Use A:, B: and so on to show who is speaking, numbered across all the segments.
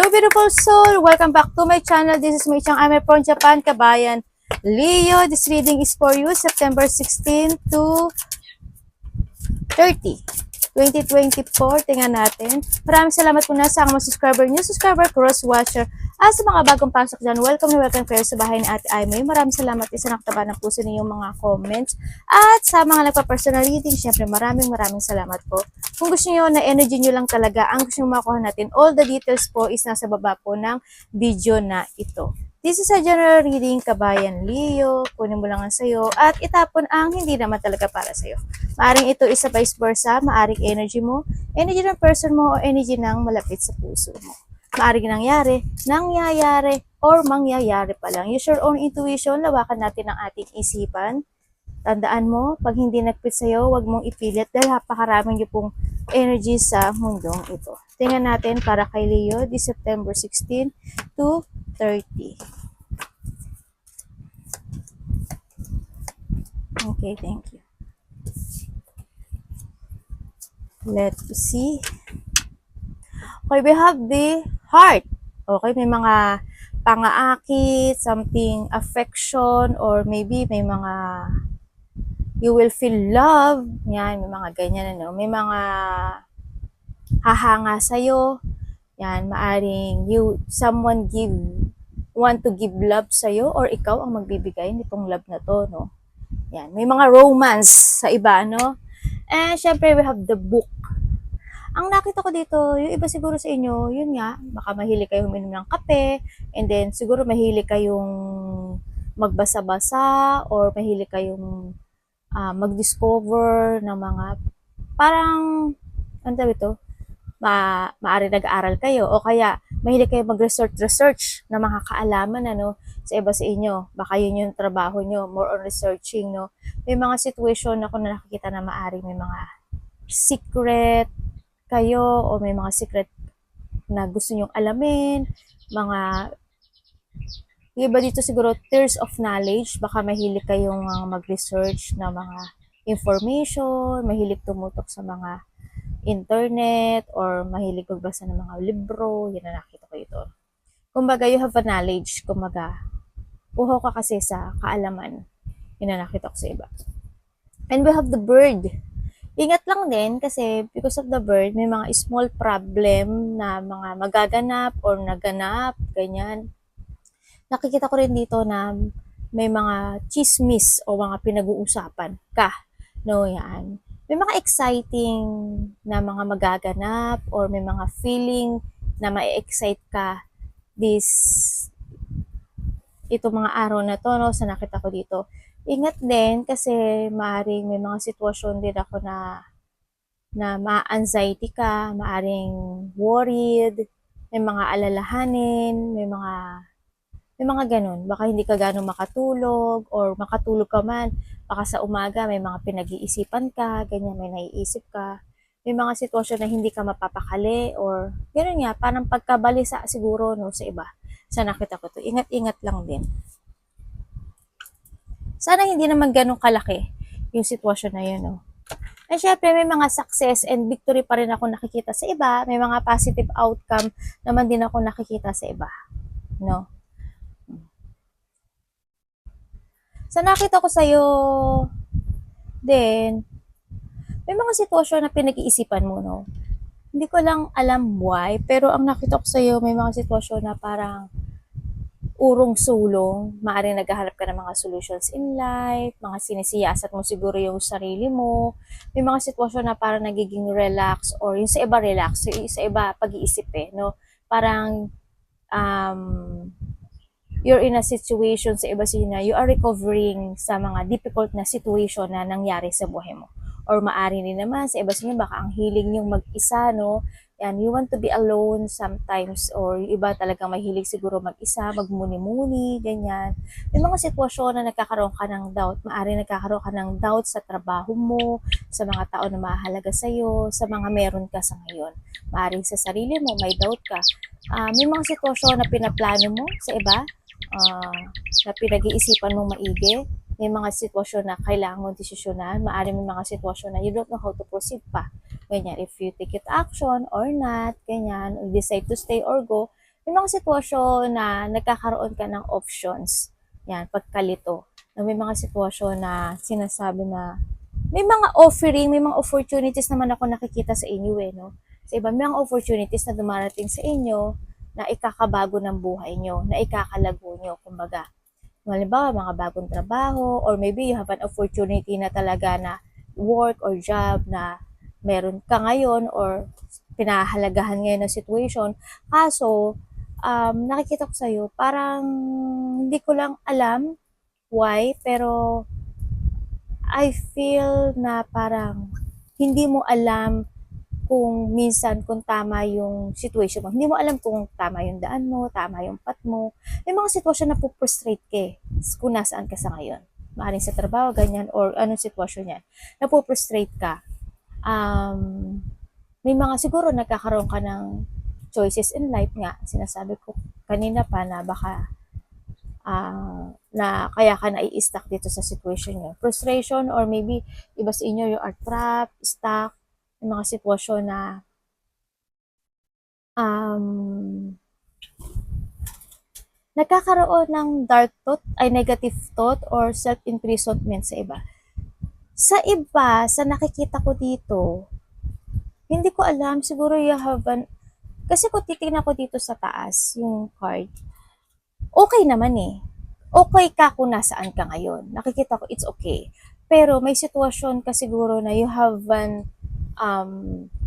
A: Hello beautiful soul! Welcome back to my channel. This is Mei Chang. I'm from Japan, Kabayan. Leo, this reading is for you September 16 to 30. 2024, tingnan natin. Maraming salamat po na sa mga subscriber, new subscriber, cross-watcher, at sa mga bagong pasok dyan. Welcome na welcome kayo sa bahay ni Ate Aimee. Maraming salamat din sa naktaba ng puso ninyong mga comments. At sa mga nagpa-personal reading, syempre maraming salamat po. Kung gusto niyo na energy niyo lang talaga, ang gusto niyo makuha natin, all the details po is nasa baba po ng video na ito. This is a general reading, Kabayan Leo. Kunin mo lang ang sayo at itapon ang hindi naman talaga para sayo. Maaring ito isa vice versa, maaring energy mo, energy ng person mo, o energy ng malapit sa puso mo. Maaring nangyayari, or mangyayari pa lang. Use your own intuition, lawakan natin ang ating isipan. Tandaan mo, pag hindi nagpit sa'yo, huwag mong ipilit dahil napakaraming niyo pong energy sa mundong ito. Tingnan natin para kay Leo, this September 16 to 30. Okay, thank you. Let's see. Okay, we have the heart. Okay, may mga pangaakit, something affection, or maybe may mga you will feel love. Yan, may mga ganyan, ano. May mga hahanga sa'yo. Yan, maaring someone want to give love sa'yo, or ikaw ang magbibigay nitong love na to, no? Yan, may mga romance sa iba, no? And syempre, we have the book. Ang nakita ko dito, yung iba siguro sa inyo, yun nga, baka mahilig kayong uminom ng kape, and then siguro mahilig kayong magbasa-basa, or mahilig kayong mag-discover ng mga, parang, ano tawag ito? Maaari nag-aaral kayo, o kaya mahilig kayo mag-research ng mga kaalaman, ano, sa iba sa inyo. Baka yun yung trabaho nyo, more on researching, no? May mga situation ako na nakikita na maaari may mga secret kayo, o may mga secret na gusto nyong alamin, mga iba dito siguro tears of knowledge, baka mahilig kayong mag-research na mga information, mahilig tumutok sa mga internet, or mahilig magbasa ng mga libro, yun na nakita ko ito. Kumbaga, you have a knowledge, kumbaga, uho ka kasi sa kaalaman, yun na nakita ko sa iba. And we have the bird. Ingat lang din kasi because of the bird, may mga small problem na mga magaganap or naganap, ganyan. Nakikita ko rin dito na may mga chismis o mga pinag-uusapan ka, no, yan. May mga exciting na mga magaganap or may mga feeling na ma-excite ka ito mga araw na to, no, sa nakita ko dito. Ingat din kasi maaring may mga sitwasyon din ako na ma-anxiety ka, maaring worried, may mga alalahanin, may mga ganun. Baka hindi ka ganun makatulog, or makatulog ka man, baka sa umaga may mga pinag-iisipan ka, ganyan, may naiisip ka. May mga sitwasyon na hindi ka mapapakali, or gano'n nga, parang pagkabalisa siguro, no, sa iba. Sa nakita ko to. Ingat-ingat lang din. Sana hindi naman ganun kalaki yung sitwasyon na yun, no. And syempre, may mga success and victory pa rin ako nakikita sa iba. May mga positive outcome naman din ako nakikita sa iba, no. Sa nakita ko sa'yo, then, may mga sitwasyon na pinag-iisipan mo, no? Hindi ko lang alam why, pero ang nakita ko sa'yo, may mga sitwasyon na parang urong-sulong, maaaring naghahanap ka ng mga solutions in life, mga sinisiyasat mo siguro yung sarili mo, may mga sitwasyon na parang nagiging relax, or yung sa iba relax, yung sa iba pag-iisip no? Parang, you're in a situation sa iba na you are recovering sa mga difficult na situation na nangyari sa buhay mo. Or maari rin naman sa iba sa inyo, baka ang hiling yung mag-isa, no? Yan, you want to be alone sometimes, or iba talaga mahilig siguro mag-isa, magmuni-muni, ganyan. May mga sitwasyon na nagkakaroon ka ng doubt. Maari nagkakaroon ka ng doubt sa trabaho mo, sa mga tao na mahalaga sa'yo, sa mga meron ka sa ngayon. Maari sa sarili mo, may doubt ka. May mga sitwasyon na pinaplano mo sa iba, na pinag-iisipan mong maigi. May mga sitwasyon na kailangan mong desisyonan. Maaaring may mga sitwasyon na you don't know how to proceed pa. Ganyan, if you take it action or not, ganyan, decide to stay or go, May mga sitwasyon na nagkakaroon ka ng options. Yan, pagkalito. Na may mga sitwasyon na sinasabi na may mga offering, may mga opportunities naman ako nakikita sa inyo no? Sa iba, may mga opportunities na dumarating sa inyo na ikakabago ng buhay nyo, na ikakalago nyo, kumbaga. Halimbawa, mga bagong trabaho, or maybe you have an opportunity na talaga na work or job na meron ka ngayon or pinahalagahan ngayon na situation. Kaso, nakikita ko sa'yo, parang hindi ko lang alam why, pero I feel na parang hindi mo alam kung minsan kung tama yung situation mo. Hindi mo alam kung tama yung daan mo, tama yung path mo. May mga sitwasyon na frustrate ka kung nasaan ka sa ngayon. Maaring sa trabaho, ganyan, or anong sitwasyon yan. Frustrate ka. Um, May mga siguro nagkakaroon ka ng choices in life nga. Sinasabi ko kanina pa na baka na kaya ka nai-stuck dito sa situation nyo. Frustration or maybe iba sa inyo you are trapped, stuck, yung mga sitwasyon na um, nagkakaroon ng dark thought, ay negative thought or self-imprisonment sa iba. Sa iba, sa nakikita ko dito, hindi ko alam, siguro you have an, kasi kung titignan ko dito sa taas, yung card, okay naman okay ka kung nasaan ka ngayon. Nakikita ko, it's okay. Pero may sitwasyon ka siguro na you have an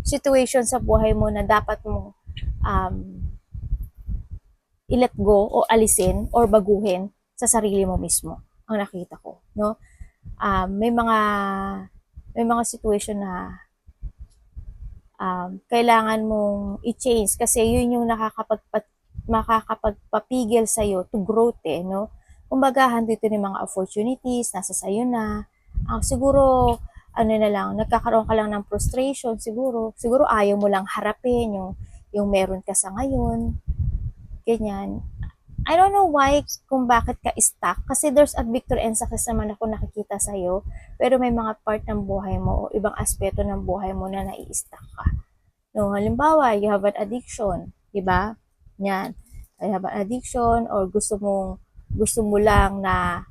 A: situation sa buhay mo na dapat mong um, i-let go o alisin or baguhin sa sarili mo mismo. Ang nakita ko, no? May mga situation na kailangan mong i-change kasi yun yung makakapagpapigil sa'yo to growth no? Kumbaga, handito yung mga opportunities, nasa sa'yo na. Siguro, ano na lang, nagkakaroon ka lang ng frustration, siguro ayaw mo lang harapin yung meron ka sa ngayon, ganyan. I don't know why, kung bakit ka stuck, kasi there's a victory and success naman ako nakikita sa'yo, pero may mga part ng buhay mo o ibang aspeto ng buhay mo na nai-stuck ka. No, halimbawa, you have an addiction, di ba? Yan. You have an addiction or gusto mo lang na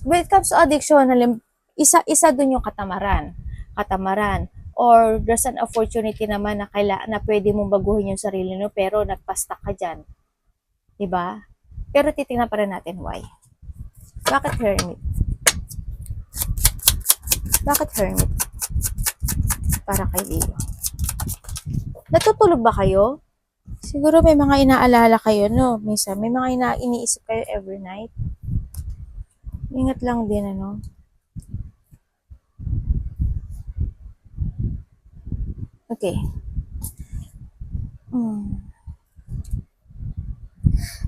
A: when it comes to addiction, isa dun yung katamaran. Or there's an opportunity naman na pwede mong baguhin yung sarili mo pero nagpa-stuck ka dyan. Diba? Pero titingnan pa rin natin why. Bakit hermit? Bakit hermit? Para kay Leo. Natutulog ba kayo? Siguro may mga inaalala kayo, no? Minsan, may mga iniisip kayo every night. Ingat lang din, ano? Okay.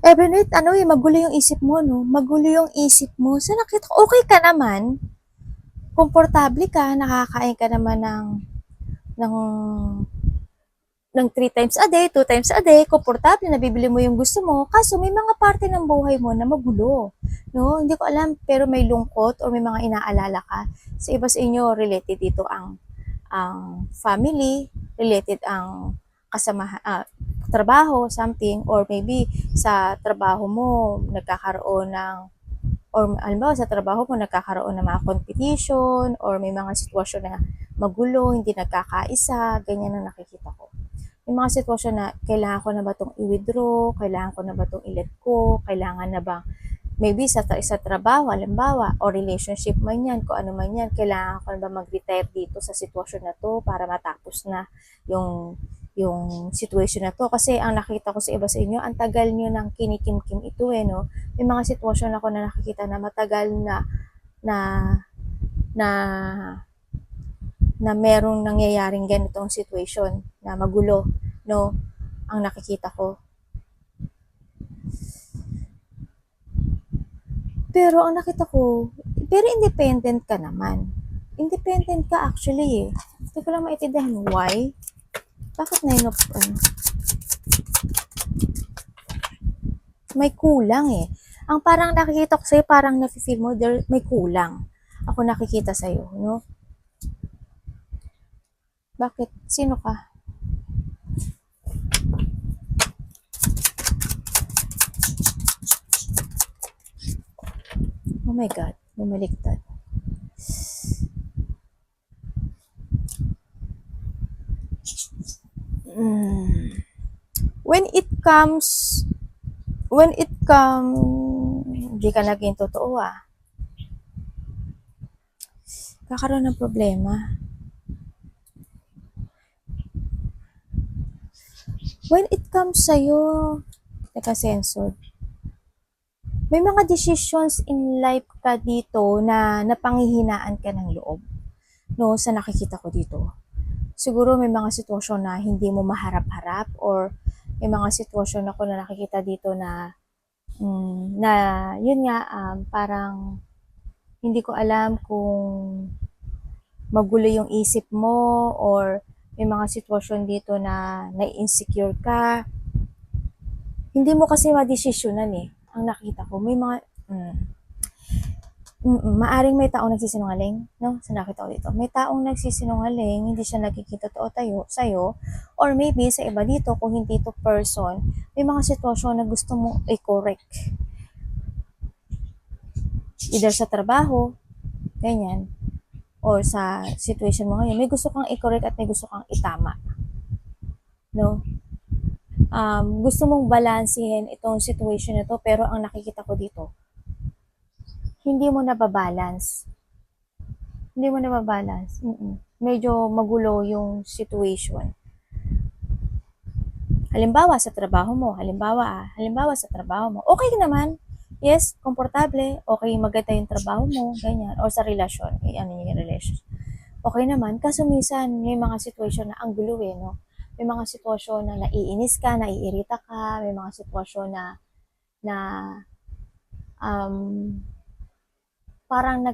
A: Every night, magulo yung isip mo, no? Magulo yung isip mo. So, nakita ko, okay ka naman. Komportable ka, nakakain ka naman ng 3 times a day, 2 times a day, komportable, nabibili mo yung gusto mo. Kaso, may mga parte ng buhay mo na magulo. No? Hindi ko alam, pero may lungkot o may mga inaalala ka. Sa iba sa inyo, related dito ang family, related ang trabaho, something, or maybe sa trabaho mo, nagkakaroon ng, or alimbawa sa trabaho mo, nagkakaroon ng mga competition, or may mga sitwasyon na magulo, hindi nagkakaisa, ganyan ang nakikita ko. May mga sitwasyon na kailangan ko na ba itong i-withdraw, kailangan ko na ba itong i-let go, kailangan na ba maybe sa trabaho, halimbawa, o relationship man yan, kung ano man yan, kailangan ko na ba mag-retire dito sa sitwasyon na to para matapos na yung situation na to. Kasi ang nakita ko sa iba sa inyo, ang tagal nyo nang kinikim-kim ito no? May mga sitwasyon ako na nakikita na matagal na na merong nangyayaring ganitong situation na magulo, no? Ang nakikita ko. Pero ang nakita ko, pero independent ka naman. Independent ka actually Hindi ko lang maintindihan why. Bakit na may kulang Ang parang nakikita ko sa'yo, parang nafe-feel mo, may kulang. Ako nakikita sa'yo, no? Bakit? Sino ka? Oh my God, bumaliktad. When it comes, hindi ka naging totoo Kakaroon ng problema. When it comes sa'yo, naka-censored. May mga decisions in life ka dito na napanghihinaan ka ng loob. No, sa nakikita ko dito. Siguro may mga sitwasyon na hindi mo maharap-harap or may mga sitwasyon ako na nakikita dito na na yun nga parang hindi ko alam kung magulo yung isip mo or may mga sitwasyon dito na na-insecure ka. Hindi mo kasi madesisyonan ang nakita ko. May mga maaring may taong nagsisinungaling, no? Sa nakita ko dito. May taong nagsisinungaling, hindi siya nagkikita totoo sa'yo, or maybe sa iba dito, kung hindi to person, may mga sitwasyon na gusto mo i-correct. Either sa trabaho, ganyan, or sa situation mo ngayon, may gusto kang i-correct at may gusto kang itama. No? Gusto mong balansehin itong situation na to, pero ang nakikita ko dito, hindi mo nababalance. Hindi mo nababalance. Medyo magulo yung situation. Halimbawa sa trabaho mo, halimbawa sa trabaho mo, okay naman. Yes, komportable, okay, maganda yung trabaho mo, ganyan, or sa relasyon, ano yung relasyon. Okay naman, kaso minsan may mga situation na ang gulo no? May mga sitwasyon na naiinis ka, naiirita ka, may mga sitwasyon na parang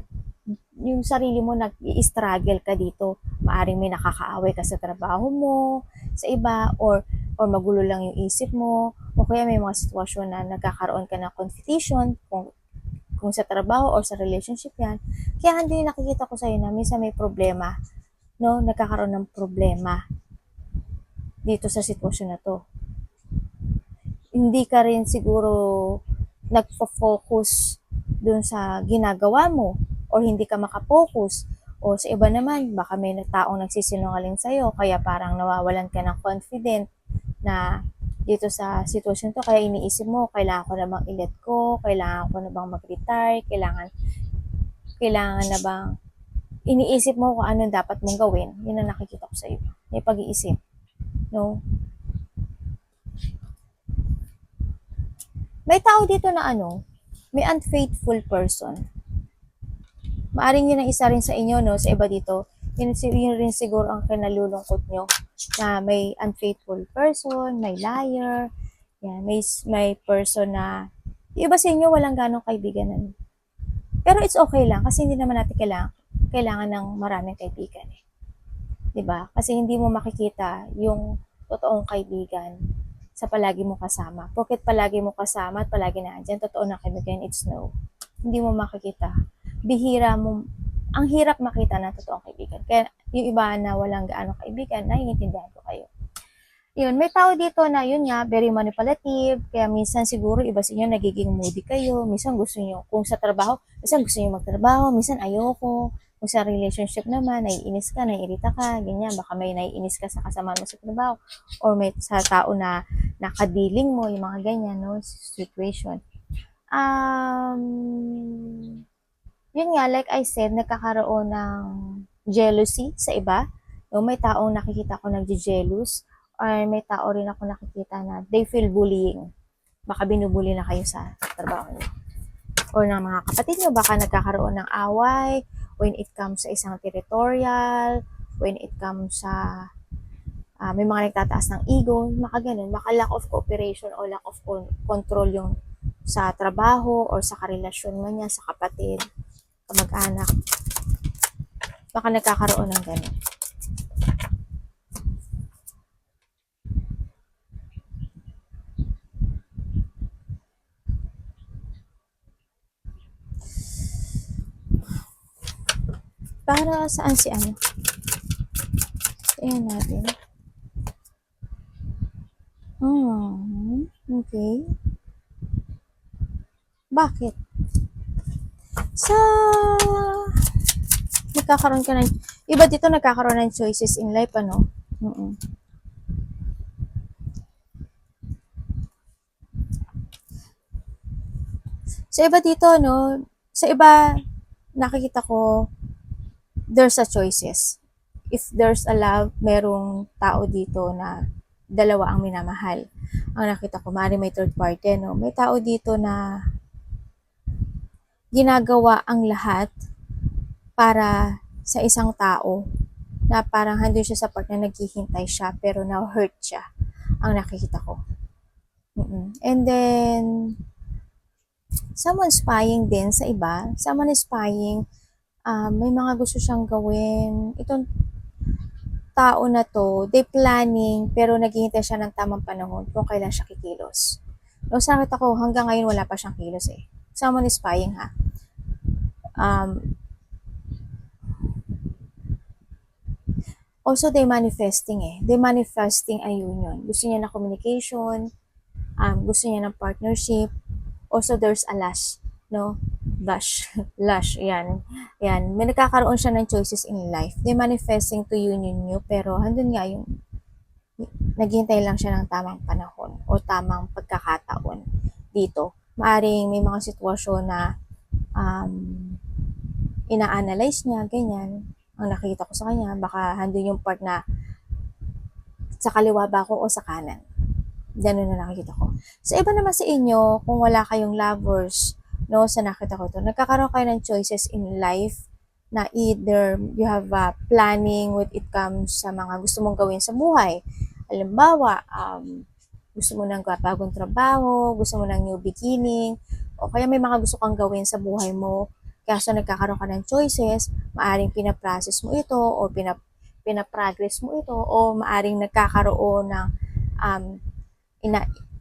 A: yung sarili mo nag-i-struggle ka dito. Maaring may nakakaaway ka sa trabaho mo, sa iba, or magulo lang yung isip mo, o kaya may mga sitwasyon na nagkakaroon ka ng competition kung sa trabaho or sa relationship yan. Kaya hindi nakikita ko sa'yo na minsan may problema, no? Nagkakaroon ng problema dito sa sitwasyon na to. Hindi ka rin siguro nagpo-focus dun sa ginagawa mo or hindi ka makapokus o sa iba naman baka may taong nagsisinungaling sa'yo kaya parang nawawalan ka ng confident na dito sa sitwasyon to kaya iniisip mo kailangan ko na bang i-let go, kailangan ko na bang mag-retire, kailangan na bang iniisip mo kung anong dapat mong gawin. Yun ang nakikita ko sa iyo. May pag-iisip. No? May tao dito na may unfaithful person. Maaring yun ang isa rin sa inyo, no? Sa iba dito, yun rin siguro ang kinalulungkot nyo na may unfaithful person, may liar, yan, may person na yung iba sa inyo walang ganong kaibigan. Pero it's okay lang kasi hindi naman natin kailangan ng maraming kaibigan. Diba? Kasi hindi mo makikita yung totoong kaibigan sa palagi mo kasama. Porket palagi mo kasama at palagi na andyan, totoo na kaibigan, it's no. Hindi mo makikita. Ang hirap makita na totoong kaibigan. Kaya yung iba na walang gaano kaibigan, naiintindihan ko kayo. Yun, may tao dito na yun nga, very manipulative, kaya minsan siguro iba sa inyo nagiging moody kayo, minsan gusto niyo, kung sa trabaho, minsan gusto niyo magtrabaho, minsan ayoko, kung sa relationship naman, naiinis ka, naiirita ka, ganyan, baka may naiinis ka sa kasama mo sa trabaho, or may sa tao na nakadiling mo, yung mga ganyan, no, situation. Yun nga, like I said, nagkakaroon ng jealousy sa iba. No, may taong nakikita ko nagje-jealous or may tao rin ako nakikita na they feel bullying. Baka binubuli na kayo sa trabaho niyo. Or ng mga kapatid niyo, baka nagkakaroon ng away when it comes sa isang territorial, when it comes sa may mga nagtataas ng ego, baka ganun, baka lack of cooperation o lack of control yung sa trabaho or sa karelasyon mo niya, sa kapatid, kamag-anak. Baka nagkakaroon ng ganun. Para saan si ano? Ayan natin. Okay. Bakit? Sa nagkakaroon ka ng iba dito nagkakaroon ng choices in life, ano? Mm. Sa iba dito, no, sa iba nakikita ko there's a choices. If there's a love, merong tao dito na dalawa ang minamahal. Ang nakita ko, maaaring may third party, no? May tao dito na ginagawa ang lahat para sa isang tao na parang handun siya sa part na naghihintay siya pero now hurt siya. Ang nakikita ko. And then, someone spying din sa iba. Someone is spying. May mga gusto siyang gawin. Itong tao na to, they planning, pero naghihintay siya ng tamang panahon kung kailan siya kikilos. No, sa nakita ko, hanggang ngayon wala pa siyang kilos eh. Someone is spying ha. Also, they manifesting eh. They manifesting a union. Gusto niya ng communication, gusto niya ng partnership. Also, there's a lust, no? Lush. Lush, yan. Yan. May nagkakaroon siya ng choices in life. They manifesting to union nyo, pero handun nga yung naghihintay lang siya ng tamang panahon o tamang pagkakataon dito. Maaring may mga sitwasyon na ina-analyze niya, ganyan. Ang nakita ko sa kanya, baka handun yung part na sa kaliwa ba ako o sa kanan. Ganun na nakikita ko. Sa iba naman sa inyo, kung wala kayong lovers, no, sa nakita ko to, nagkakaroon kayo ng choices in life na either you have a planning when it comes sa mga gusto mong gawin sa buhay. Halimbawa, gusto mo ng bagong trabaho, gusto mo ng new beginning, o kaya may mga gusto kang gawin sa buhay mo, kaso nagkakaroon ka ng choices, maaring pinaprocess mo ito, o pinaprogress mo ito, o maaring nagkakaroon ng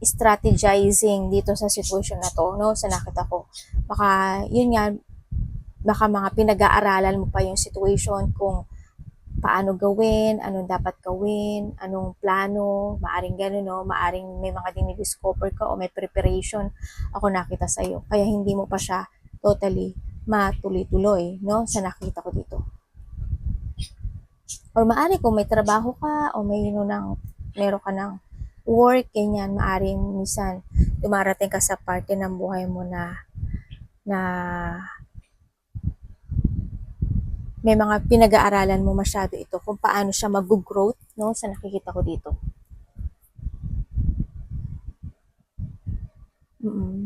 A: strategizing dito sa situation na to, no, sa nakita ko. Baka, yun nga, baka mga pinag-aaralan mo pa yung situation kung paano gawin, anong dapat gawin, anong plano, maaring gano'n, no, maaring may mga dinidiscover ka o may preparation ako nakita sa iyo. Kaya hindi mo pa siya totally matuloy-tuloy, no, sa nakita ko dito. Or maari kung may trabaho ka o meron ka ng work, ganyan, maaring minsan dumarating ka sa parte ng buhay mo na may mga pinag-aaralan mo masyado ito kung paano siya mag-growth, no, sa nakikita ko dito.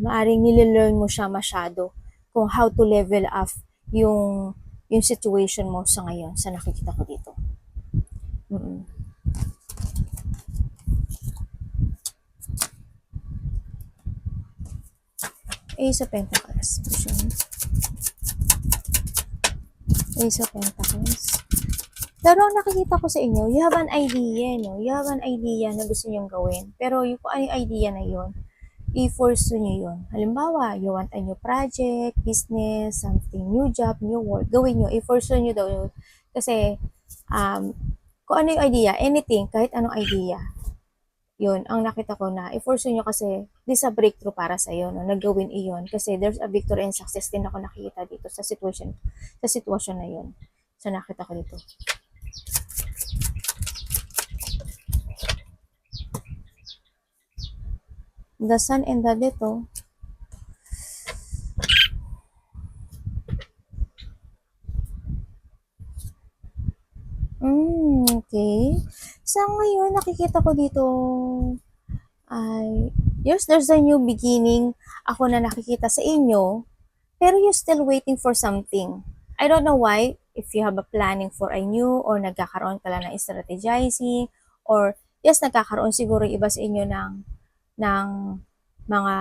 A: Maaring nililearn mo siya masyado kung how to level up yung situation mo sa ngayon, sa nakikita ko dito. Ace of Pentacles. Ace of Pentacles. Pero ang nakikita ko sa inyo, you have an idea, no? You have an idea na gusto nyong gawin. Pero yung kung ano yung idea na yun, i-force nyo yun. Halimbawa, you want a new project, business, something, new job, new work. Gawin nyo, i-force nyo daw yun. Kasi, kung ano yung idea, anything, kahit anong idea, yun, ang nakita ko na, i-force nyo kasi, this is a breakthrough para sa iyo, no? Naggawin iyon. Kasi there's a victory and success din ako nakikita dito sa sitwasyon na yun. So, nakita ko dito. The sun and the death, oh. Okay. Sa ngayon, nakikita ko dito, yes, there's a new beginning. Ako na nakikita sa inyo, pero you're still waiting for something. I don't know why, if you have a planning for a new, or nagkakaroon ka lang ng strategizing, or yes, nagkakaroon siguro iba sa inyo ng mga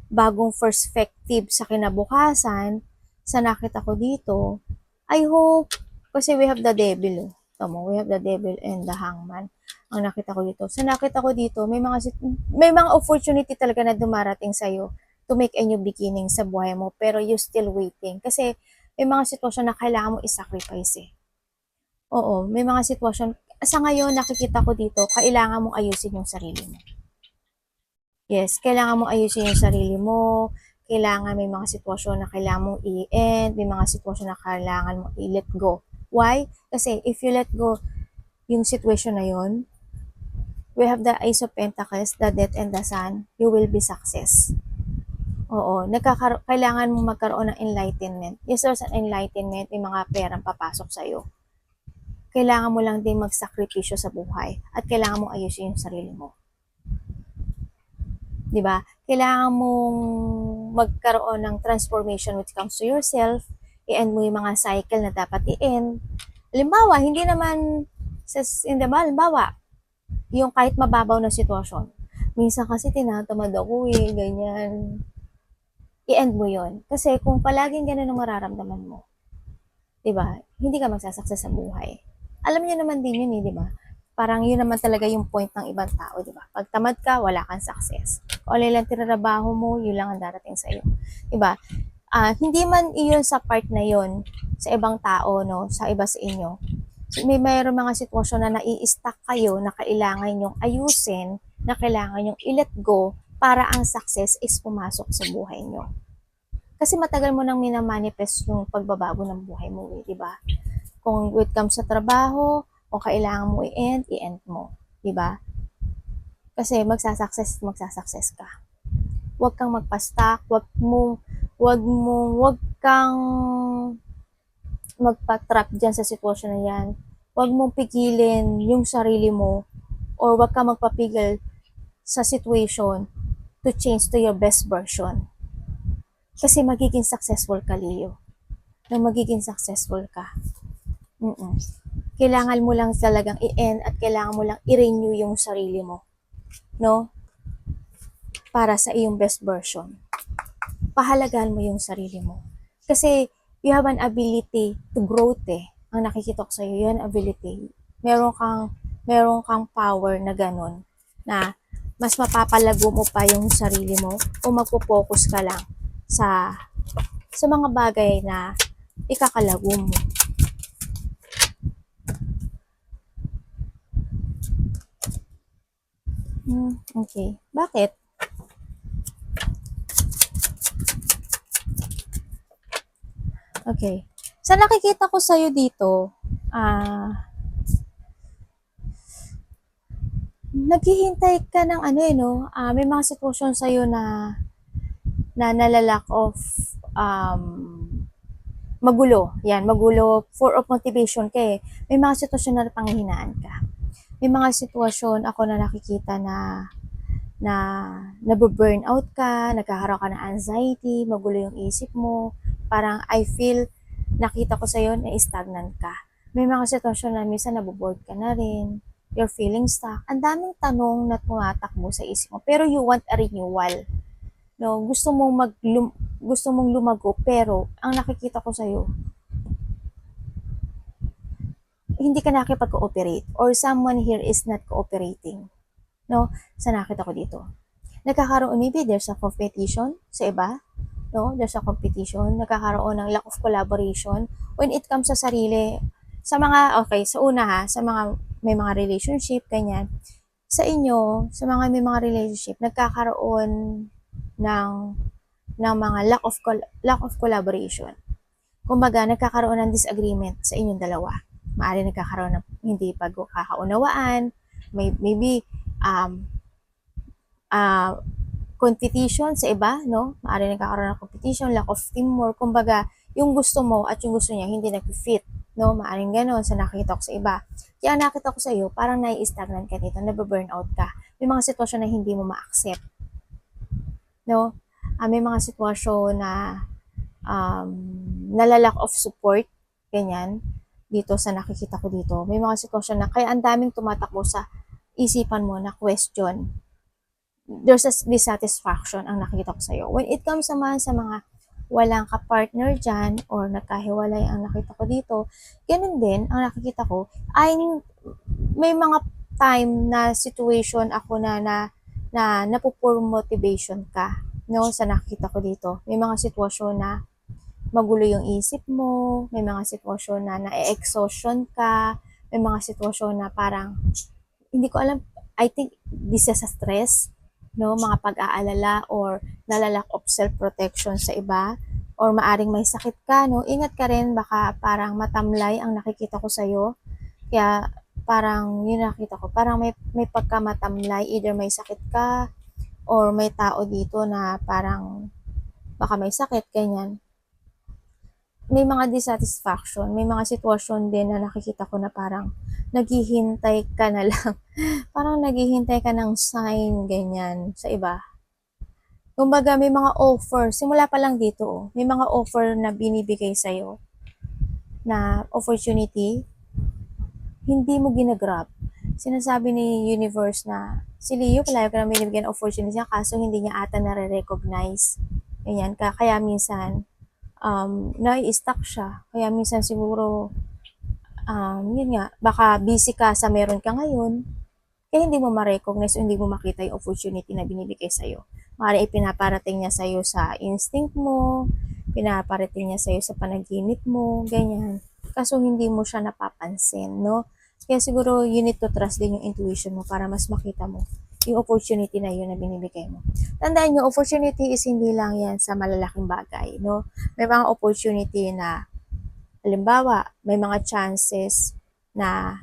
A: bagong perspective sa kinabukasan, sa nakita ko dito. I hope, kasi we have the devil, we have the devil and the hangman. Ang nakita ko dito. So nakita ko dito, may mga opportunity talaga na dumarating sa iyo to make a new beginning sa buhay mo, pero you still waiting. Kasi may mga sitwasyon na kailangan mo i-sacrifice eh. Oo, may mga sitwasyon. Sa ngayon, nakikita ko dito, kailangan mong ayusin yung sarili mo. Yes, kailangan mong ayusin yung sarili mo, kailangan may mga sitwasyon na kailangan mong i-end, may mga sitwasyon na kailangan mong i-let go. Why? Kasi if you let go yung situation na yun, we have the Ace of Pentacles, the Death and the Sun, you will be success. Oo, kailangan mong magkaroon ng enlightenment. Yes, there's an enlightenment, may mga perang papasok sa'yo. Kailangan mo lang din magsakripisyo sa buhay at kailangan mong ayusin yung sarili mo. 'Di ba? Kailangan mong magkaroon ng transformation when it comes to yourself, i-end mo yung mga cycle na dapat i-end. Halimbawa, hindi naman halimbawa, yung kahit mababaw na sitwasyon. Minsan kasi tinatamad ako ganyan. I-end mo yon. Kasi kung palaging ganun ang mararamdaman mo, 'di ba? Hindi ka magsasucess sa buhay. Alam niyo naman din yun 'di ba? Parang yun naman talaga yung point ng ibang tao, 'di ba? Pag tamad ka, wala kang success. Kung ano lang tinrabaho mo, yun lang ang darating sa iyo. 'Di ba? Hindi man iyon sa part na yon sa ibang tao, no, sa iba sa inyo. Mayroong mga sitwasyon na nai-stuck kayo na kailangan nyong ayusin, na kailangan nyong i-let go para ang success is pumasok sa buhay nyo. Kasi matagal mo nang minamanifest yung pagbabago ng buhay mo, di ba? Kung it comes sa trabaho, kung kailangan mo i-end mo, di ba? Kasi magsasucess ka. Huwag kang magpa-stuck, huwag kang magpa-trap dyan sa sitwasyon na yan. Huwag mong pigilin yung sarili mo or huwag kang magpapigil sa situation to change to your best version. Kasi magiging successful ka, Leo. Nang magiging successful ka. Kailangan mo lang talagang i-end at kailangan mo lang i-renew yung sarili mo. No? Para sa iyong best version. Pahalagaan mo yung sarili mo. Kasi you have an ability to grow Ang nakikita ko sa'yo, yan ability. Meron kang power na ganun, na mas mapapalago mo pa yung sarili mo o magpo-focus ka lang sa mga bagay na ikakalago mo. Okay. Bakit? Okay. Sa nakikita ko sa'yo dito, naghihintay ka ng may mga sitwasyon sa'yo na nalalack of magulo. Yan, magulo for of motivation ka May mga sitwasyon na panghihinaan ka. May mga sitwasyon ako na nakikita na nabu-burnout ka, nagkakaroon ka ng anxiety, magulo yung isip mo, parang I feel, nakita ko sa'yo na stagnant ka. May mga sitwasyon na minsan naboboard ka na rin, you're feeling stuck. Ang daming tanong na tumatakbo sa isip mo, pero you want a renewal. No, gusto mong lumago, pero ang nakikita ko sa'yo, hindi ka nakikipag-cooperate or someone here is not cooperating. No, sa nakita ko dito. Nagkakaroon, maybe there's a competition sa iba. No, there's a competition. Nagkakaroon ng lack of collaboration when it comes sa sarili. Sa mga, sa una sa mga may mga relationship, ganyan. Sa inyo, sa mga may mga relationship, nagkakaroon ng mga lack of collaboration. Kumbaga, nagkakaroon ng disagreement sa inyong dalawa. Maaari nagkakaroon ng hindi pagkakaunawaan, maybe competition sa iba, no? Maaari nagkakaroon ng competition, lack of teamwork. Kumbaga, yung gusto mo at yung gusto niya hindi nag-fit, no? Maaring gano'n sa nakita ko sa iba. Kaya nakita ko sa iyo, parang nai-stagnant ka dito, nababurnout ka. May mga sitwasyon na hindi mo ma-accept, no? May mga sitwasyon na nalalack of support, ganyan, dito sa nakikita ko dito. May mga sitwasyon na kaya ang daming tumatakbo sa isipan mo na question. There's a dissatisfaction ang nakikita ko sa'yo. When it comes naman sa mga walang ka-partner dyan or nagkahiwalay ang nakita ko dito, ganun din ang nakikita ko. May mga time na situation ako na napupur motivation ka, no, sa nakikita ko dito. May mga sitwasyon na magulo yung isip mo, may mga sitwasyon na na-exhaustion ka, may mga sitwasyon na parang, hindi ko alam, I think this is a stress, no? Mga pag-aalala or lack of self-protection sa iba, or maaring may sakit ka, no? Ingat ka rin, baka parang matamlay ang nakikita ko sa'yo. Kaya parang yun nakita ko, parang may pagkamatamlay, either may sakit ka or may tao dito na parang baka may sakit, ganyan. May mga dissatisfaction, may mga sitwasyon din na nakikita ko na parang naghihintay ka na lang. Parang naghihintay ka ng sign, ganyan, sa iba. Kumbaga, may mga offer, simula pa lang dito, oh, may mga offer na binibigay sa'yo na opportunity, hindi mo ginagrab. Sinasabi ni universe na si Leo pala ka na binibigyan ng opportunity niya, kaso hindi niya ata nare-recognize. Ganyan, kaya minsan, nai-stuck siya. Kaya minsan siguro, yun nga, baka busy ka sa meron ka ngayon, kaya hindi mo ma-recognize o hindi mo makita yung opportunity na binibigay sa'yo. Maaari ipinaparating niya sa'yo sa instinct mo, pinaparating niya sa'yo sa panaginip mo, ganyan. Kaso hindi mo siya napapansin, no? Kaya siguro you need to trust din yung intuition mo para mas makita mo yung opportunity na yun na binibigay mo. Tandaan nyo, opportunity is hindi lang yan sa malalaking bagay, no? May mga opportunity na, halimbawa, may mga chances na,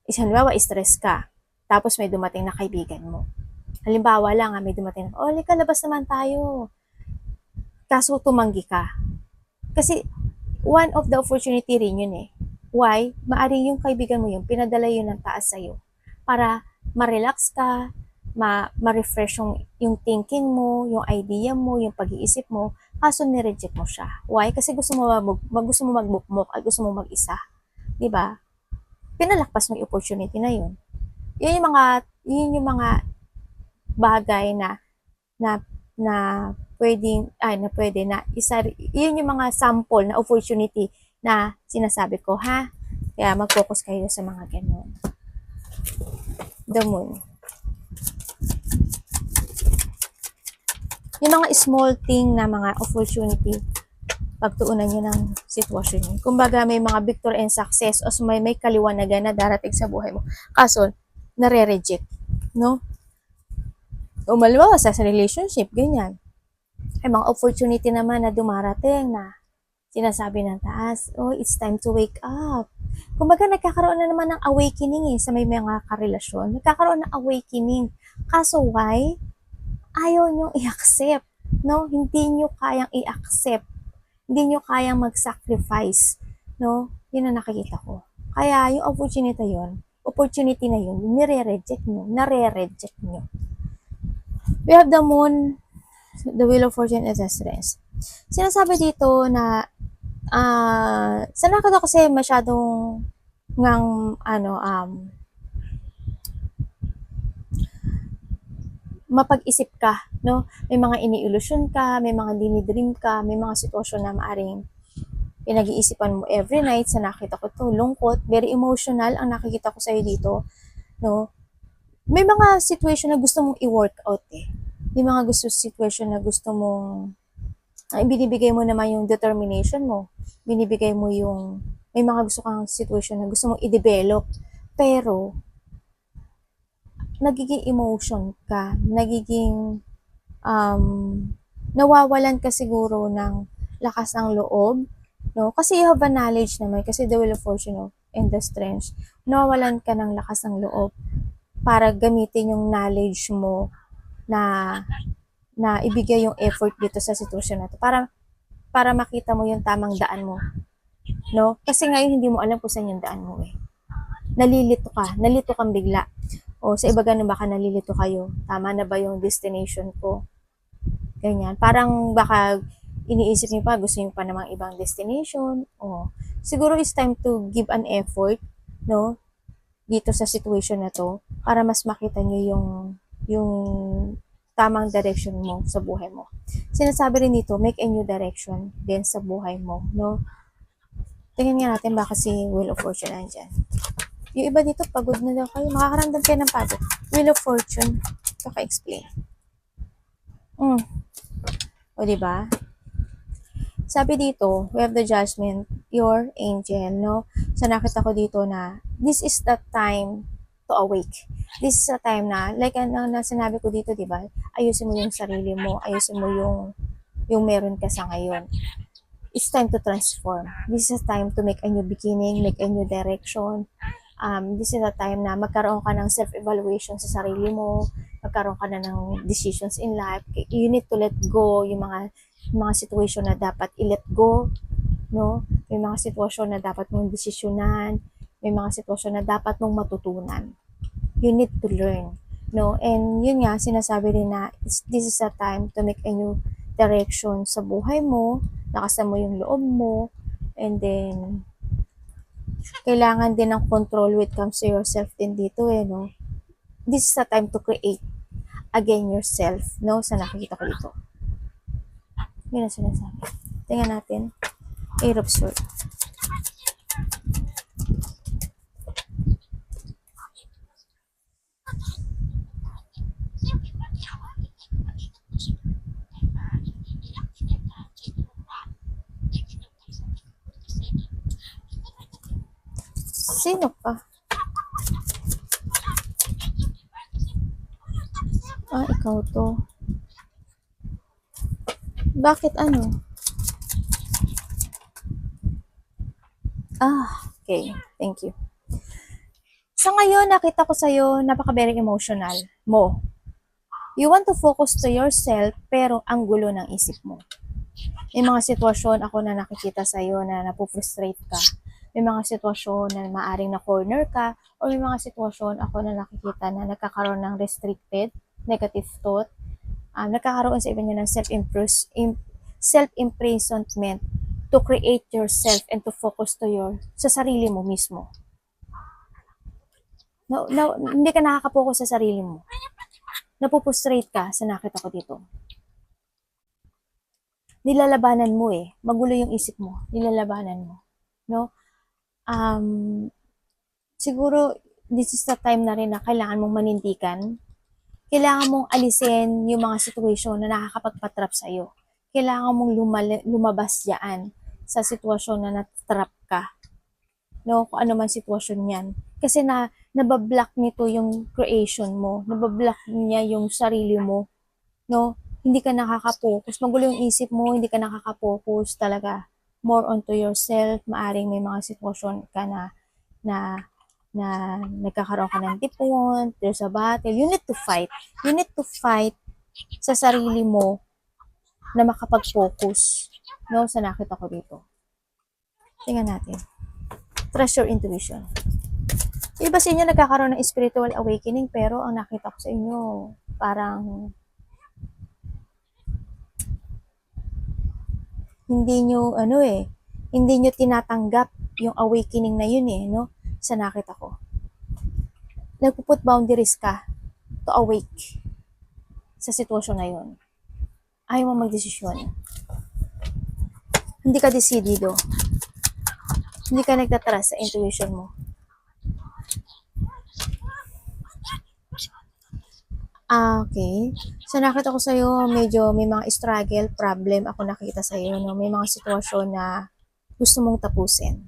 A: halimbawa, stress ka, tapos may dumating na kaibigan mo. Halimbawa lang, may dumating na, oh, lika, labas naman tayo. Kaso tumanggi ka. Kasi, one of the opportunity rin yun eh. Why? Maaring yung kaibigan mo yun, pinadala yun ng taas sa'yo. Para ma-relax ka, ma-refresh yung thinking mo, yung idea mo, yung pag-iisip mo, kaso nireject mo siya. Why? Kasi gusto mo magbukmok at gusto mo mag-isa. Diba? Pinalakpas mo yung opportunity na yun. Yun yung mga bagay na pwede na isa, yun yung mga sample na opportunity na sinasabi ko, ha? Kaya mag-focus kayo sa mga ganun. The moon. Yung mga small thing na mga opportunity, pagtuunan nyo ng sitwasyon nyo. Kumbaga, may mga victory and success o may kaliwanagan na darating sa buhay mo. Kaso, nare-reject. No? O maliwa sa relationship, ganyan. May mga opportunity naman na dumarating na sinasabi ng taas, oh, it's time to wake up. Kumbaga, nagkakaroon na naman ng awakening sa may mga karelasyon. Nagkakaroon ng awakening. Kaso why? Ayaw nyo i-accept. No? Hindi nyo kayang i-accept. Hindi nyo kayang mag-sacrifice. No? Yun ang nakikita ko. Kaya yung opportunity na yun, nire-reject nyo. We have the moon, the wheel of fortune, and the stress. Sinasabi dito na sa nakita kasi masyadong mapag-isip ka, no? May mga ini-illusion ka, may mga dinidream ka, may mga sitwasyon na maaring pinag-iisipan mo every night. Sa nakita ko to, lungkot, very emotional ang nakikita ko sa'yo dito, no? May mga situation na gusto mong i-work out eh. May mga situation na gusto mong binibigay mo naman yung determination mo. Binibigay mo may mga gusto kang situation na gusto mong i-develop. Pero, nagiging emotion ka, nawawalan ka siguro ng lakas ng loob, no? Kasi you have a knowledge naman, kasi the wheel of fortune, no? And the strength, nawawalan ka ng lakas ng loob para gamitin yung knowledge mo na ibigay yung effort dito sa sitwasyon na to, para makita mo yung tamang daan mo, no? Kasi ngayon hindi mo alam kung saan yung daan mo eh. Nalito kang bigla. O sa iba ganun, baka nalilito kayo. Tama na ba yung destination ko? Ganyan. Parang baka iniisip niyo pa, gusto niyo pa namang ibang destination. O siguro it's time to give an effort, no? Dito sa situation na to, para mas makita niyo yung tamang direction mo sa buhay mo. Sinasabi rin dito, make a new direction din sa buhay mo, no? Tingnan nga natin baka si Wheel of Fortune nandyan. Yung iba dito, pagod na daw kayo. Makakaramdam kayo ng pagod. Wheel of Fortune. Kaka-explain. O, diba? Sabi dito, we have the Judgment, your angel, no? So, nakita ko dito na, this is the time to awake. This is a time na, like na sinabi ko dito, di ba? Ayusin mo yung sarili mo, ayusin mo yung meron ka sa ngayon. It's time to transform. This is a time to make a new beginning, make a new direction. This is a time na magkaroon ka ng self-evaluation sa sarili mo, magkaroon ka na ng decisions in life. You need to let go yung mga situation na dapat i-let go, no? May mga sitwasyon na dapat mong desisyonan, may mga sitwasyon na dapat mong matutunan. You need to learn, no? And yun nga, sinasabi rin na this is a time to make a new direction sa buhay mo, lakasan mo yung loob mo, and then kailangan din ng control when it comes to yourself din dito no? This is a time to create again yourself, no? Sa nakikita ko dito. Yun ang sinasabi. Tingnan natin. Eight of Swords. Sino pa? Ikaw to. Bakit ano? Okay. Thank you. Sa ngayon, nakita ko sa'yo, napaka-very emotional mo. You want to focus to yourself, pero ang gulo ng isip mo. May mga sitwasyon ako na nakikita sa'yo na napufrustrate ka. May mga sitwasyon na maaring na-corner ka, o may mga sitwasyon ako na nakikita na nagkakaroon ng restricted, negative thought, nagkakaroon sa iba niya ng self-imprisonment to create yourself and to focus to sa sarili mo mismo. Hindi ka nakaka-focus sa sarili mo. Napupustrate ka sa nakita ko dito. Nilalabanan mo magulo yung isip mo, nilalabanan mo, no? Siguro, this is the time na rin na kailangan mong manindigan. Kailangan mong alisin yung mga situation na nakakapagpatrap sa'yo. Kailangan mong lumabas dyan sa sitwasyon na natrap ka. No? Kung ano man sitwasyon yan. Kasi nabablock nito yung creation mo. Nabablock niya yung sarili mo. No? Hindi ka nakaka-focus. Magulo yung isip mo, hindi ka nakaka-focus talaga. More onto yourself. Maaring may mga sitwasyon ka na nagkakaroon ka ng tipon, there's a battle. You need to fight. You need to fight sa sarili mo na makapag-focus. No? Sa nakita ko dito. Tingnan natin. Trust your intuition. Iba sa inyo nagkakaroon ng spiritual awakening, pero ang nakita ko sa inyo, parang hindi nyo, hindi nyo tinatanggap yung awakening na yun no? Sa nakita ko. Nagpuput boundaries ka to awake sa sitwasyon na yun. Ayaw mo magdesisyon. Hindi ka decidido. Hindi ka nagtatrust sa intuition mo. Okay. So, nakita ko sa'yo, medyo may mga struggle, problem ako nakita sa'yo, no? May mga sitwasyon na gusto mong tapusin.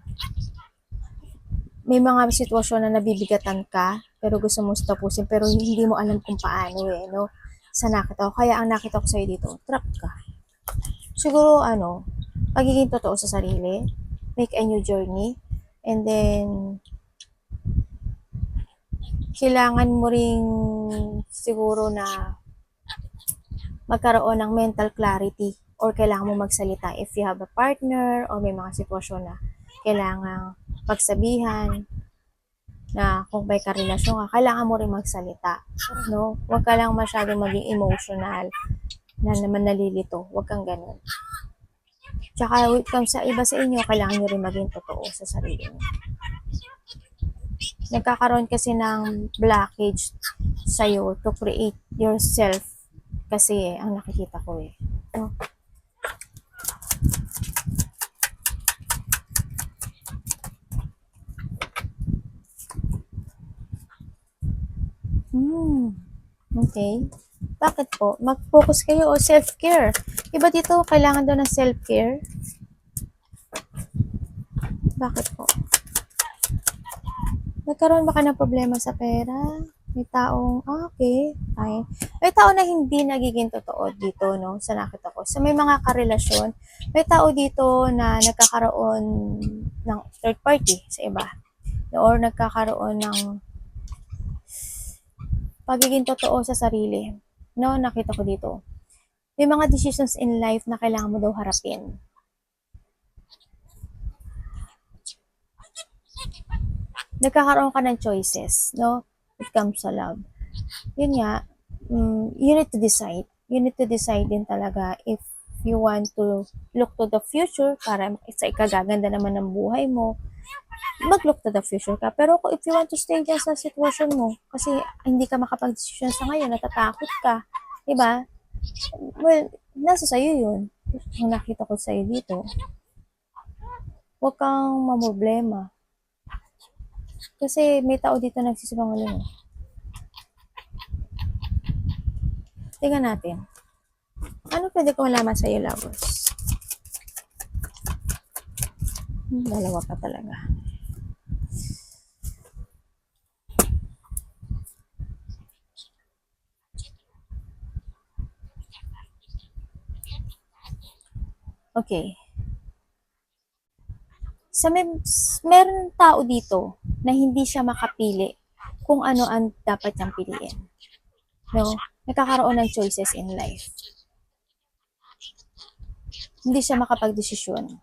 A: May mga sitwasyon na nabibigatan ka, pero gusto mong tapusin, pero hindi mo alam kung paano no? Sa nakita ko. Kaya ang nakita ko sa'yo dito, trap ka. Siguro, pagiging totoo sa sarili, make a new journey, and then, kailangan mo ring siguro na magkaroon ng mental clarity or kailangan mo magsalita if you have a partner or may mga sitwasyon na kailangan pagsabihan na kung may karelasyon ka, kailangan mo rin magsalita. No? Huwag ka lang masyadong maging emotional na naman nalilito. Huwag kang ganun. Tsaka kung sa iba sa inyo, kailangan nyo rin maging totoo sa sarili mo. Nagkakaroon kasi ng blockage sa'yo to create yourself kasi ang nakikita ko no? Okay. Bakit po? Mag-focus kayo o self-care. Iba dito, kailangan daw ng self-care. Bakit po? Nagkaroon ba ka ng problema sa pera? May taong, okay, fine. May tao na hindi nagiging totoo dito, no? Sa nakita ko. Sa may mga karelasyon, may tao dito na nagkakaroon ng third party sa iba. Or nagkakaroon ng pagiging totoo sa sarili. No, nakita ko dito. May mga decisions in life na kailangan mo daw harapin. Nagkakaroon ka ng choices, no? It comes sa love. Yun nga, you need to decide. You need to decide din talaga if you want to look to the future para sa ikagaganda naman ng buhay mo, mag-look to the future ka. Pero if you want to stay dyan sa sitwasyon mo, kasi hindi ka makapag-desisyon sa ngayon, natatakot ka, diba? Well, nasa sa'yo yun. Ang nakita ko sa'yo dito, huwag kang mamroblema. Kasi may tao dito nagsisinungaling. Tingnan natin. Ano pwede ko malaman sa'yo, lovers? Dalawa pa talaga. Okay. Meron tao dito na hindi siya makapili kung ano ang dapat niyang piliin. No? Nagkakaroon ng choices in life. Hindi siya makapag-desisyon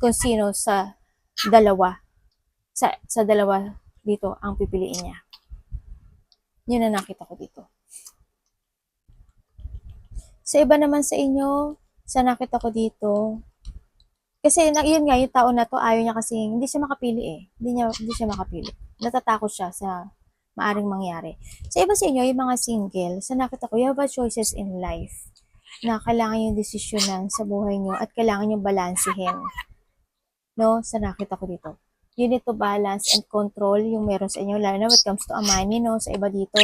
A: kung sino sa dalawa sa dalawa dito ang pipiliin niya. Yun ang nakita ko dito. Sa iba naman sa inyo, sa nakita ko dito, kasi yun nga, yung tao na to, ayaw niya kasi, hindi siya makapili eh. Hindi siya makapili. Natatakot siya sa maaring mangyari. Sa iba sa inyo, yung mga single, sa nakita ko, you have a choices in life na kailangan yung desisyonan sa buhay nyo at kailangan yung balansehin. No? Sa nakita ko dito. You need to balance and control yung meron sa inyo, lalo na when it comes to a money, no? Sa iba dito,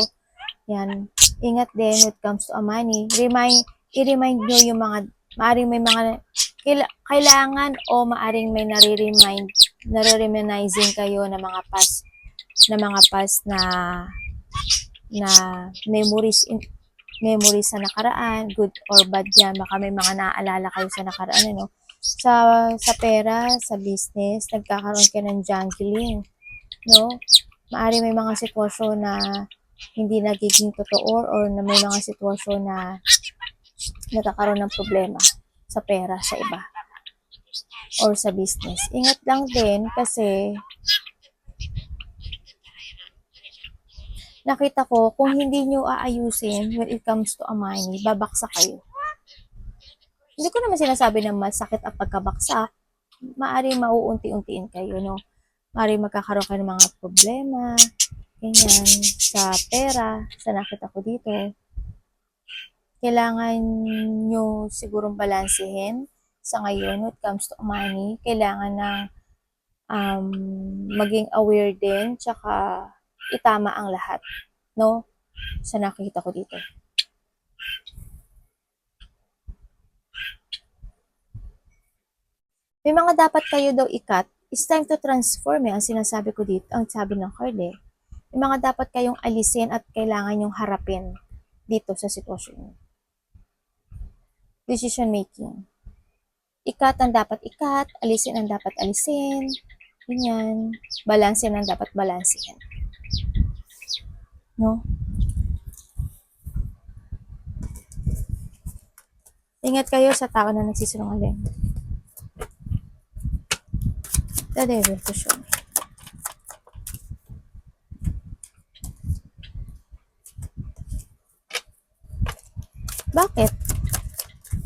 A: yan. Ingat din when it comes to a money. I-remind nyo yung mga, maaring may mga kailangan o maaring may nare-reminiscing kayo ng mga past na memories sa nakaraan, good or bad yan. Baka may mga naaalala kayo sa nakaraan, ano. Sa pera, sa business, nagkakaroon ka ng jungling, no? Maaring may mga sitwasyon na hindi nagiging totoo or na may mga sitwasyon na nagkakaroon ng problema sa pera sa iba or sa business. Ingat lang din kasi nakita ko kung hindi nyo aayusin when it comes to a money, babaksak kayo. Hindi ko naman sinasabi na masakit ang pagkabaksak. Maaaring mauunti-untiin kayo, no? Maaaring magkakaroon kayo ng mga problema, ganyan, sa pera, sa nakita ko dito. Kailangan nyo sigurong balansehin sa ngayon when it comes to money. Kailangan na maging aware din, tsaka itama ang lahat, no? Sa nakita ko dito. May mga dapat kayo daw ikat. It's time to transform, ang sinasabi ko dito, ang sabi ng card eh. May mga dapat kayong alisin at kailangan yung harapin dito sa sitwasyon. Decision making. Ikat ang dapat ikat, alisin ang dapat alisin, ganyan, balansin ang dapat balansin. No? Ingat kayo sa tao na nagsisinungaling. The devil to show me. Bakit?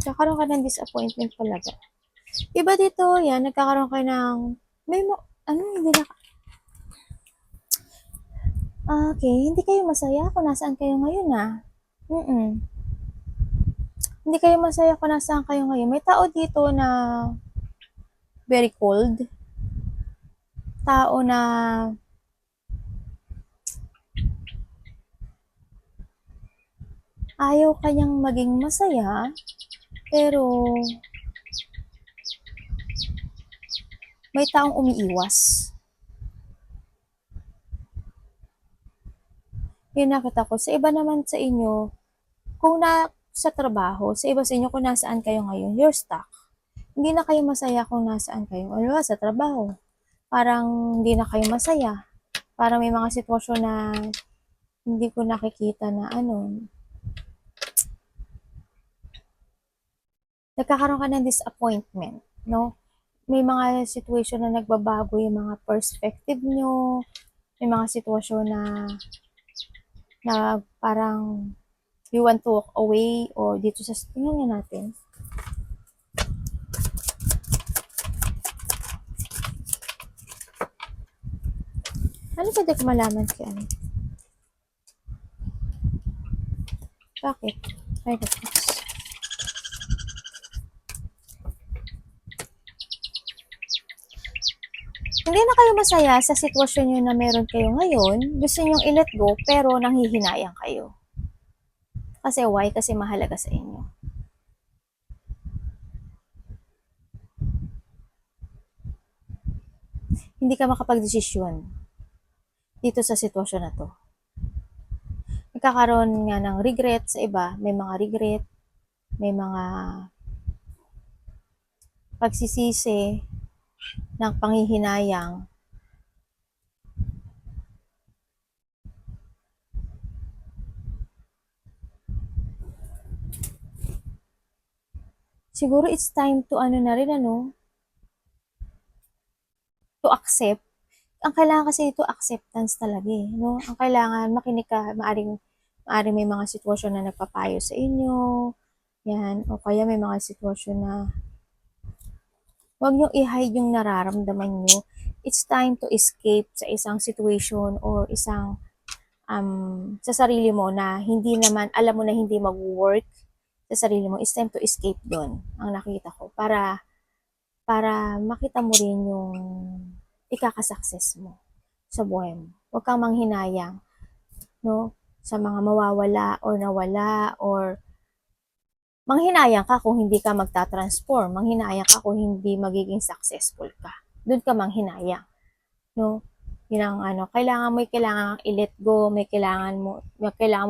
A: Nagkakaroon ka ng disappointment talaga. Iba dito, yan, nagkakaroon ka ng, hindi na, okay, hindi kayo masaya kung nasaan kayo ngayon Hindi kayo masaya kung nasaan kayo ngayon. May tao dito na very cold. Tao na ayaw kanyang maging masaya, pero may taong umiiwas. Yun nakita ko. Sa iba naman sa inyo, kung sa trabaho, sa iba sa inyo kung nasaan kayo ngayon, you're stuck. Hindi na kayo masaya kung nasaan kayo. Ano sa trabaho, parang hindi na kayo masaya. Parang may mga sitwasyon na hindi ko nakikita na nagkakaroon ka ng disappointment, no? May mga situation na nagbabago yung mga perspective nyo, may mga sitwasyon na parang you want to walk away or dito sa tingnan nga natin. Ano pwede ko malaman kay ano? Bakit? Ay, that's hindi na kayo masaya sa sitwasyon nyo na meron kayo ngayon, gusto nyo i-let go, pero nanghihinayang kayo. Kasi why? Kasi mahalaga sa inyo. Hindi ka makapag-desisyon dito sa sitwasyon na to. Nagkakaroon nga ng regret sa iba, may mga regret, may mga pagsisisi ng panghihinayang. Siguro it's time to na rin to accept. Ang kailangan kasi ito acceptance talaga no? Ang kailangan makinig ka, maaring may mga sitwasyon na nagpapayo sa inyo, yan, o kaya may mga sitwasyon na huwag nyo i-hide yung nararamdaman nyo. It's time to escape sa isang situation or isang sa sarili mo na hindi naman, alam mo na hindi mag-work sa sarili mo. It's time to escape doon, ang nakita ko. Para makita mo rin yung ikakasuccess mo sa buhay mo. Huwag kang manghinayang, no? Sa mga mawawala or nawala or manghinayang ka kung hindi ka magta-transform. Manghinayang ka kung hindi magiging successful ka. Doon ka manghinayang, no? Yun ang kailangan i-let go, may kailangan mo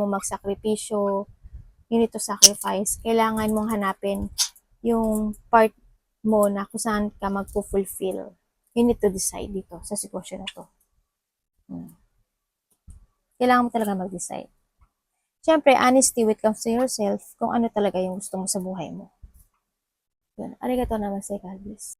A: magsakripisyo, you need to sacrifice. Kailangan mong hanapin yung part mo na kung saan ka magpo-fulfill. You need to decide dito sa sitwasyon na to. Kailangan mo talaga mag-decide. Siyempre, honesty with comes to yourself kung ano talaga yung gusto mo sa buhay mo. Yun. Arigato naman sa God bless.